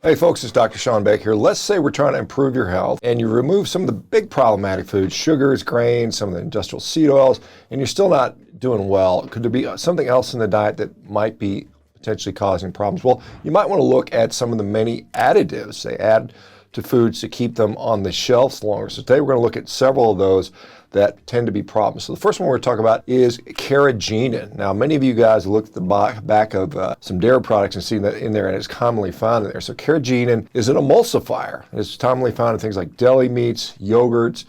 Hey folks, it's Dr. Shawn Baker here. Let's say we're trying to improve your health and you remove some of the big problematic foods, sugars, grains, some of the industrial seed oils, and you're still not doing well. Could there be something else in the diet that might be potentially causing problems? Well, you might want to look at some of the many additives they add to foods to keep them on the shelves longer. So today we're going to look at several of those that tend to be problems. So the first one we're going to talk about is Carrageenan. Now, many of you guys looked at the back of some dairy products and seen that in there, and it's commonly found in there. So Carrageenan is an emulsifier. It's commonly found in things like deli meats, yogurts,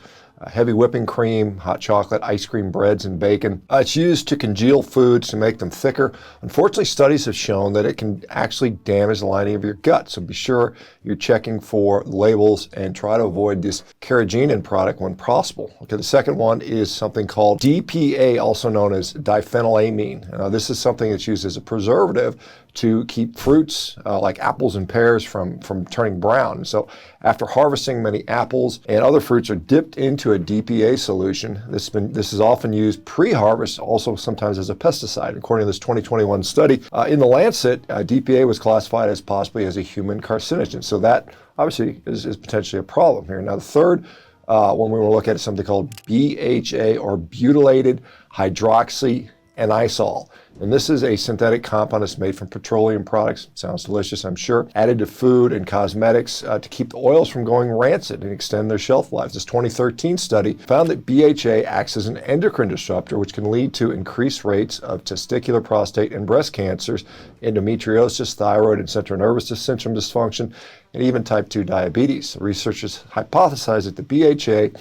heavy whipping cream, hot chocolate, ice cream, breads, and bacon. It's used to congeal foods to make them thicker. Unfortunately, studies have shown that it can actually damage the lining of your gut. So be sure you're checking for labels and try to avoid this Carrageenan product when possible. Okay, the second one is something called DPA, also known as diphenylamine. This is something that's used as a preservative to keep fruits like apples and pears from turning brown. So after harvesting, many apples and other fruits are dipped into a DPA solution. This is often used pre-harvest, also sometimes as a pesticide. According to this 2021 study in The Lancet, DPA was classified as possibly as a human carcinogen. So that obviously is potentially a problem here. Now the third one we will look at is something called BHA, or butylated hydroxyanisole. And this is a synthetic compound that's made from petroleum products. Sounds delicious, I'm sure. Added to food and cosmetics to keep the oils from going rancid and extend their shelf lives. This 2013 study found that BHA acts as an endocrine disruptor, which can lead to increased rates of testicular, prostate, and breast cancers, endometriosis, thyroid and central nervous system dysfunction, and even type 2 diabetes. Researchers hypothesize that the BHA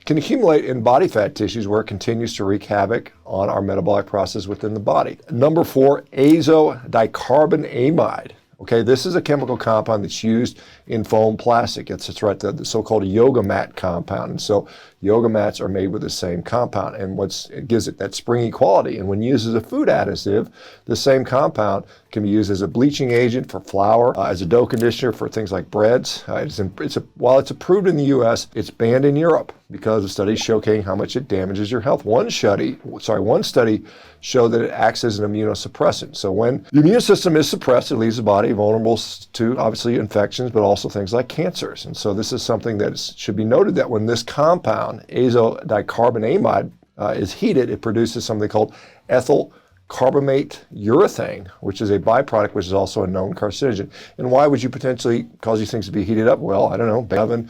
can accumulate in body fat tissues where it continues to wreak havoc on our metabolic process within the body. Number 4, Azodicarbonamide. Okay, this is a chemical compound that's used in foam plastic. It's right, the so-called yoga mat compound. And so yoga mats are made with the same compound, and it gives it that springy quality. And when used as a food additive, the same compound can be used as a bleaching agent for flour, as a dough conditioner for things like breads. While it's approved in the U.S., it's banned in Europe because of studies showcasing how much it damages your health. One study showed that it acts as an immunosuppressant. So when the immune system is suppressed, it leaves the body vulnerable to obviously infections, but also things like cancers. And so this is something that should be noted, that when this compound, azodicarbonamide, is heated, it produces something called ethyl carbamate urethane, which is a byproduct which is also a known carcinogen. And why would you potentially cause these things to be heated up? Well, I don't know, oven,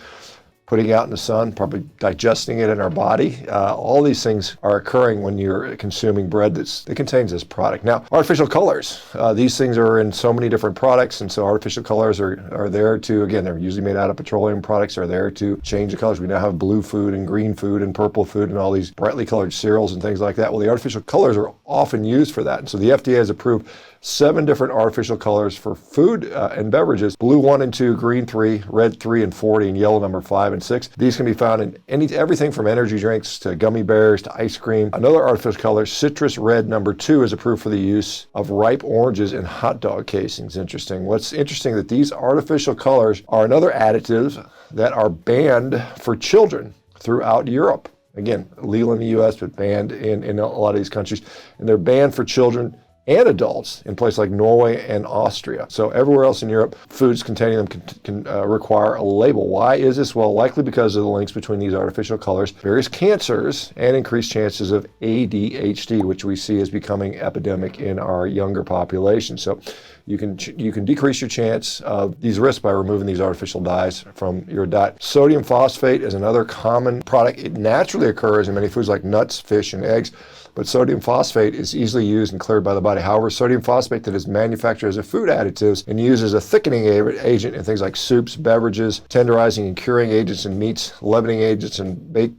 putting it out in the sun, probably digesting it in our body. All these things are occurring when you're consuming bread that contains this product. Now, artificial colors. These things are in so many different products, and so artificial colors are there to, again, they're usually made out of petroleum products, are there to change the colors. We now have blue food and green food and purple food and all these brightly colored cereals and things like that. Well, the artificial colors are often used for that. And so the FDA has approved 7 different artificial colors for food and beverages: blue 1 and 2, green 3, red 3 and 40, and yellow number 5 and 6. These can be found in everything from energy drinks to gummy bears to ice cream. Another artificial color, citrus red number 2, is approved for the use of ripe oranges in hot dog casings. Interesting. What's interesting that these artificial colors are another additives that are banned for children throughout Europe. Again, legal in the U.S., but banned in a lot of these countries. And they're banned for children and adults in places like Norway and Austria. So everywhere else in Europe, foods containing them can require a label. Why is this? Well, likely because of the links between these artificial colors, various cancers, and increased chances of ADHD, which we see is becoming epidemic in our younger population. So you can decrease your chance of these risks by removing these artificial dyes from your diet. Sodium phosphate is another common product. It naturally occurs in many foods like nuts, fish, and eggs. But sodium phosphate is easily used and cleared by the body. However, sodium phosphate that is manufactured as a food additive and used as a thickening agent in things like soups, beverages, tenderizing and curing agents in meats, leavening agents in baked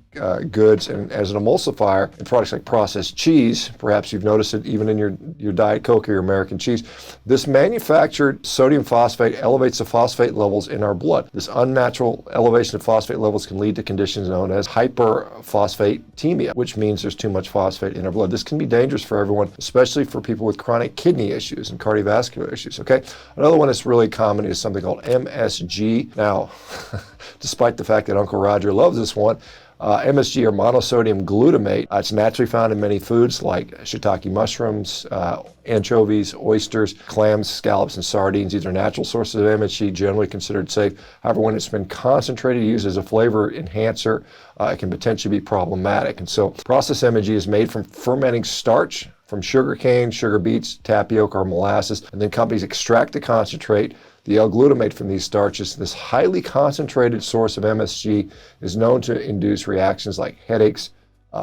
goods, and as an emulsifier in products like processed cheese. Perhaps you've noticed it even in your Diet Coke or your American cheese. This manufactured sodium phosphate elevates the phosphate levels in our blood. This unnatural elevation of phosphate levels can lead to conditions known as hyperphosphatemia, which means there's too much phosphate in our blood. This can be dangerous for everyone, especially for people with chronic kidney issues and cardiovascular issues, okay? Another one that's really common is something called MSG. Now, despite the fact that Uncle Roger loves this one, MSG, or monosodium glutamate. It's naturally found in many foods like shiitake mushrooms, anchovies, oysters, clams, scallops, and sardines. These are natural sources of MSG, generally considered safe. However, when it's been concentrated, used as a flavor enhancer, it can potentially be problematic. And so processed MSG is made from fermenting starch from sugar cane, sugar beets, tapioca, or molasses, and then companies extract the concentrate, the L-glutamate, from these starches. This highly concentrated source of MSG is known to induce reactions like headaches,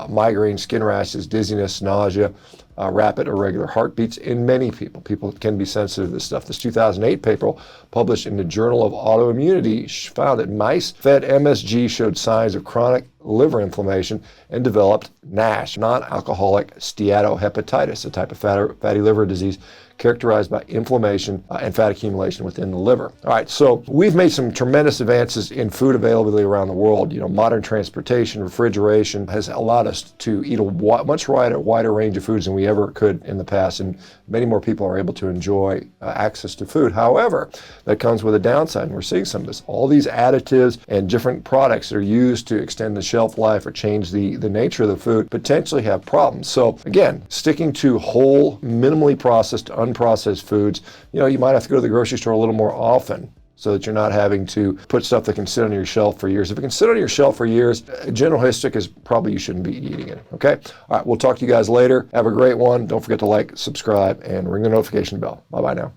migraine, skin rashes, dizziness, nausea, rapid irregular heartbeats in many people. People can be sensitive to this stuff. This 2008 paper published in the Journal of Autoimmunity found that mice fed MSG showed signs of chronic liver inflammation and developed NASH, non-alcoholic steatohepatitis, a type of fatty liver disease characterized by inflammation and fat accumulation within the liver. All right, so we've made some tremendous advances in food availability around the world. Modern transportation, refrigeration has allowed us to eat a much wider range of foods than we ever could in the past, and many more people are able to enjoy access to food. However, that comes with a downside, and we're seeing some of this. All these additives and different products that are used to extend the shelf life or change the nature of the food potentially have problems. So again, sticking to whole, minimally processed, unprocessed foods, you might have to go to the grocery store a little more often so that you're not having to put stuff that can sit on your shelf for years. If it can sit on your shelf for years, general history is probably you shouldn't be eating it, okay? All right, we'll talk to you guys later. Have a great one. Don't forget to like, subscribe, and ring the notification bell. Bye-bye now.